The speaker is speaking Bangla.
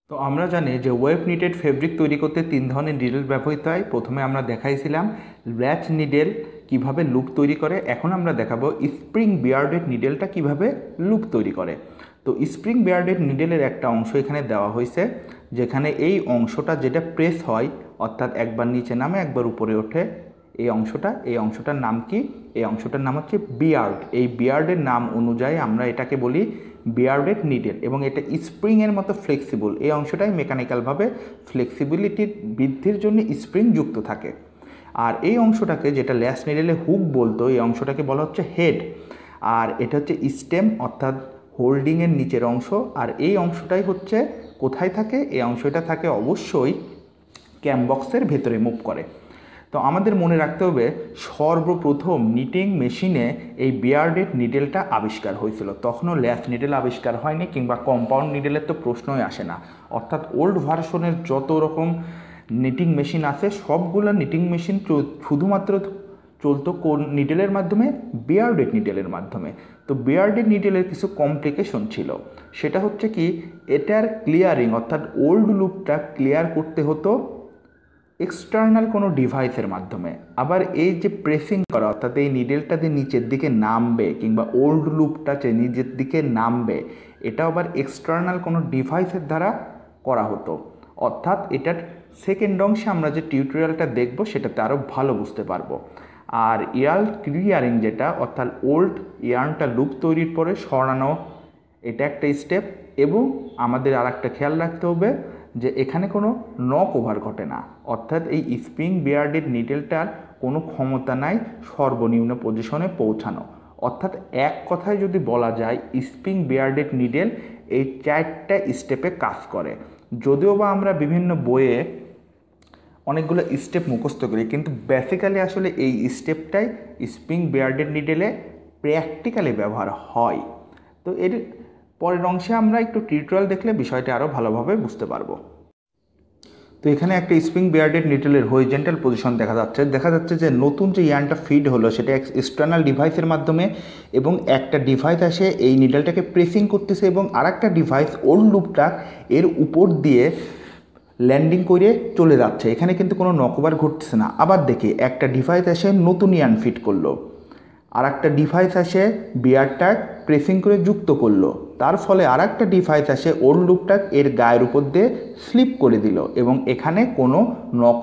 তো আমরা জানি যে ওয়েব নিডেড ফেব্রিক তৈরি করতে তিন ধরনের নিডেল ব্যবহৃত হয়। প্রথমে আমরা দেখাইছিলাম ল্যাচ নিডেল কিভাবে লুপ তৈরি করে। এখন আমরা দেখাবো স্প্রিং বিয়ার্ডেড নিডেলটা কিভাবে লুপ তৈরি করে। তো স্প্রিং বিয়ার্ডেড নিডেলের একটা অংশ এখানে দেওয়া হয়েছে, যেখানে এই অংশটা যেটা প্রেস হয়, অর্থাৎ একবার নিচে নামে একবার উপরে ওঠে, এই অংশটার নাম কি? এই অংশটার নাম হচ্ছে বিয়ার্ড। এই বিয়ার্ডের নাম অনুযায়ী আমরা এটাকে বলি বিয়ার্ডেড নিডেল, এবং এটা স্প্রিংয়ের মতো ফ্লেক্সিবল। এই অংশটাই মেকানিক্যালভাবে ফ্লেক্সিবিলিটির বৃদ্ধির জন্য স্প্রিং যুক্ত থাকে। আর এই অংশটাকে, যেটা ল্যাশ নিডেলে হুক বলতো, এই অংশটাকে বলা হচ্ছে হেড। আর এটা হচ্ছে স্টেম, অর্থাৎ হোল্ডিংয়ের নিচের অংশ। আর এই অংশটাই হচ্ছে কোথায় থাকে? এই অংশটা থাকে অবশ্যই ক্যামবক্সের ভেতরে মুভ করে। তো আমাদের মনে রাখতে হবে, সর্বপ্রথম নিটিং মেশিনে এই বিয়ার্ডেড নিডেলটা আবিষ্কার হয়েছিল। তখনও ল্যাশ নিডেল আবিষ্কার হয়নি, কিংবা কম্পাউন্ড নিডেলের তো প্রশ্নই আসে না। অর্থাৎ ওল্ড ভার্সনের যত রকম নিটিং মেশিন আছে, সবগুলো নিটিং মেশিন শুধুমাত্র চলতো কোন নিডেলের মাধ্যমে? বিয়ার্ডেড নিডেলের মাধ্যমে। তো বিয়ার্ডেড নিডেলের কিছু কমপ্লিকেশন ছিল। সেটা হচ্ছে কি, এটার ক্লিয়ারিং, অর্থাৎ ওল্ড লুপটা ক্লিয়ার করতে হতো এক্সটার্নাল কোনো ডিভাইসের মাধ্যমে। আবার এই যে প্রেসিং করা, অর্থাৎ এই নিডেলটা যে নিচের দিকে নামবে, কিংবা ওল্ড লুপটা যে নিচের দিকে নামবে, এটা আবার এক্সটার্নাল কোনো ডিভাইসের দ্বারা করা হতো। অর্থাৎ এটার সেকেন্ড অংশে আমরা যে টিউটোরিয়ালটা দেখব, সেটাতে আরও ভালো বুঝতে পারবো। আর ইয়ার্ন ক্লিয়ারিং যেটা, অর্থাৎ ওল্ড ইয়ার্নটা লুপ তৈরির পরে সরানো, এটা একটা স্টেপ। এবং আমাদের আর একটা খেয়াল রাখতে হবে যে এখানে কোনো নক ওভার ঘটে না। অর্থাৎ এই স্প্রিং বিয়ার্ডেড নিডেলটার কোনো ক্ষমতা নাই সর্বনিম্ন পজিশনে পৌঁছানো। অর্থাৎ এক কথায় যদি বলা যায়, স্প্রিং বিয়ার্ডেড নিডেল এই 4টা স্টেপে কাজ করে। যদিও বা আমরা বিভিন্ন বইয়ে অনেকগুলো স্টেপ মুখস্থ করি, কিন্তু বেসিক্যালি আসলে এই স্টেপটাই স্প্রিং বিয়ার্ডেড নিডেলে প্র্যাকটিক্যালি ব্যবহার হয়। তো এর পরের অংশে আমরা একটু টিউটোরিয়াল দেখলে বিষয়টা আরও ভালোভাবে বুঝতে পারবো। তো এখানে একটা স্প্রিং বিয়ার্ডেড নিডেলের হরিজন্টাল পজিশন দেখা যাচ্ছে যে নতুন যে ইয়ার্নটা ফিড হলো, সেটা এক্সটার্নাল ডিভাইসের মাধ্যমে, এবং একটা ডিভাইস আসে এই নিডেলটাকে প্রেসিং করতেছে, এবং আরেকটা ডিভাইস ওল্ড লুপটা এর উপর দিয়ে ল্যান্ডিং করে চলে যাচ্ছে। এখানে কিন্তু কোনো নকওভার ঘটতেছে না। আবার দেখি, একটা ডিভাইস এসে নতুন ইয়ার্ন ফিট করলো, আর একটা ডিভাইস আসে বিয়ারটাক প্রেসিং করে যুক্ত করলো, তার ফলে আর একটা ডিভাইস আসে ওল্ড লুপটাক এর গায়ের উপর দিয়ে স্লিপ করে দিল, এবং এখানে কোনো নক